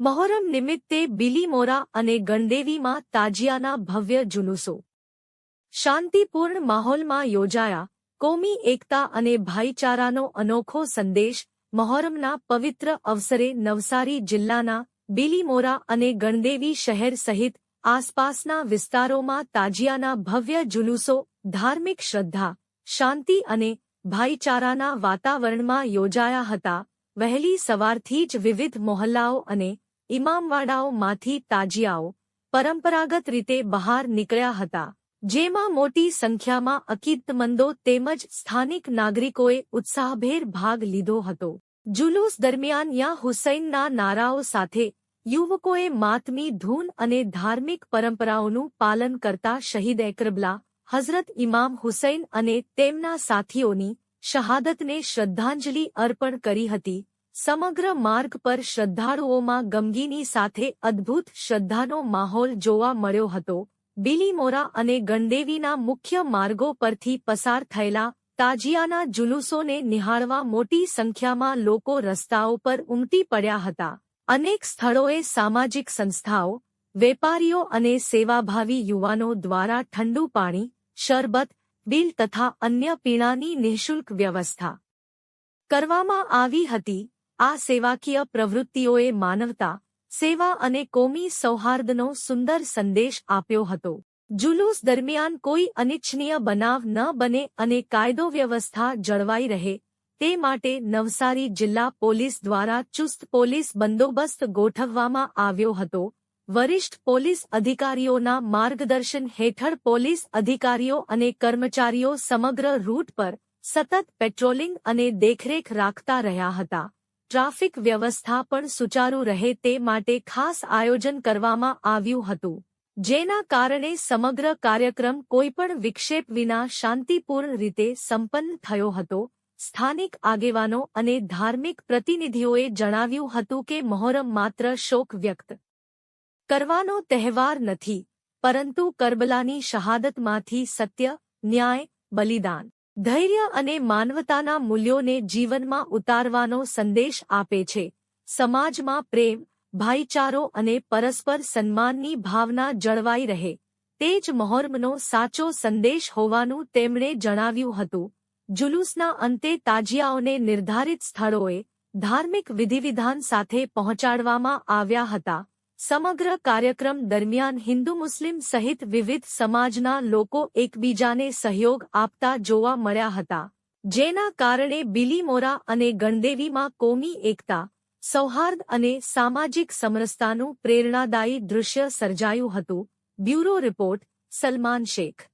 મહોરમ નિમિત્તે બિલીમોરા અને ગણદેવીમાં તાજિયાના ભવ્ય જુલુસો શાંતિપૂર્ણ માહોલમાં યોજાયા. કોમી એકતા અને ભાઈચારાનો અનોખો સંદેશ. મહોરમના પવિત્ર અવસરે નવસારી જિલ્લાના બિલીમોરા અને ગણદેવી શહેર સહિત આસપાસના વિસ્તારોમાં તાજિયાના ભવ્ય જુલુસો ધાર્મિક શ્રદ્ધા, શાંતિ અને ભાઈચારાના વાતાવરણમાં યોજાયા હતા. વહેલી સવારથી જ વિવિધ મોહલ્લાઓ અને ઇમામવાડાઓમાંથી તાજિયાઓ પરંપરાગત રીતે બહાર નીકળ્યા હતા, જેમાં મોટી સંખ્યામાં અકીદતમંદો તેમજ સ્થાનિક નાગરિકોએ ઉત્સાહભેર ભાગ લીધો હતો. જુલુસ દરમિયાન યા હુસૈનના નારાઓ સાથે યુવકોએ માતમી ધૂન અને ધાર્મિક પરંપરાઓનું પાલન કરતા શહીદ કરબલા હઝરત ઇમામ હુસૈન અને તેમના સાથીઓની શહાદતને શ્રદ્ધાંજલિ અર્પણ કરી હતી. સમગ્ર માર્ગ પર શ્રદ્ધાળુઓમાં ગમગીની સાથે અદ્ભુત શ્રદ્ધાનો માહોલ જોવા મળ્યો હતો. બિલીમોરા અને ગણદેવીના મુખ્ય માર્ગો પરથી પસાર થયેલા તાજિયાના જુલુસોને નિહાળવા મોટી સંખ્યામાં લોકો રસ્તાઓ પર ઉમટી પડ્યા હતા. અનેક સ્થળોએ સામાજિક સંસ્થાઓ, વેપારીઓ અને સેવાભાવી યુવાનો દ્વારા ઠંડુ પાણી, શરબત, બિલ તથા અન્ય પીણાની નિઃશુલ્ક વ્યવસ્થા કરવામાં આવી હતી. આ સેવાકીય પ્રવૃત્તિઓએ માનવતા, સેવા અને કોમી સૌહાર્દનો સુંદર સંદેશ આપ્યો હતો. જુલુસ દરમિયાન કોઈ અનિચ્છનીય બનાવ ન બને અને કાયદો વ્યવસ્થા જળવાઈ રહે તે માટે નવસારી જિલ્લા પોલીસ દ્વારા ચુસ્ત પોલીસ બંદોબસ્ત ગોઠવવામાં આવ્યો હતો. વરિષ્ઠ પોલીસ અધિકારીઓના માર્ગદર્શન હેઠળ પોલીસ અધિકારીઓ અને કર્મચારીઓ સમગ્ર રૂટ પર સતત પેટ્રોલિંગ અને દેખરેખ રાખતા રહ્યા હતા. ટ્રાફિક વ્યવસ્થા પણ સુચારુ રહે તે માટે ખાસ આયોજન કરવામાં આવ્યું હતું, જેના કારણે સમગ્ર કાર્યક્રમ કોઈપણ વિક્ષેપ વિના શાંતિપૂર્ણ રીતે સંપન્ન થયો હતો. સ્થાનિક આગેવાનો અને ધાર્મિક પ્રતિનિધિઓએ જણાવ્યું હતું કે મહોરમ માત્ર શોક વ્યક્ત કરવાનો તહેવાર નથી, પરંતુ કરબલાની શહાદતમાંથી સત્ય, ન્યાય, બલિદાન, ધૈર્ય અને માનવતાના મૂલ્યોને જીવનમાં ઉતારવાનો સંદેશ આપે છે. સમાજમાં પ્રેમ, ભાઈચારો અને પરસ્પર સન્માનની ભાવના જળવાઈ રહે તે જ મહોરમનો સાચો સંદેશ હોવાનું તેમણે જણાવ્યું હતું. જુલુસના અંતે તાજિયાઓને નિર્ધારિત સ્થળોએ ધાર્મિક વિધિવિધાન સાથે પહોંચાડવામાં આવ્યા હતા. સમગ્ર કાર્યક્રમ દરમિયાન હિન્દુ મુસ્લિમ સહિત વિવિધ સમાજના લોકો એકબીજાને સહયોગ આપતા જોવા મળ્યા હતા, જેના કારણે બિલીમોરા અને ગણદેવીમાં કોમી એકતા, સૌહાર્દ અને સામાજિક સમરસતાનું પ્રેરણાદાયી દૃશ્ય સર્જાયું હતું. Bureau report, Salman Sheikh.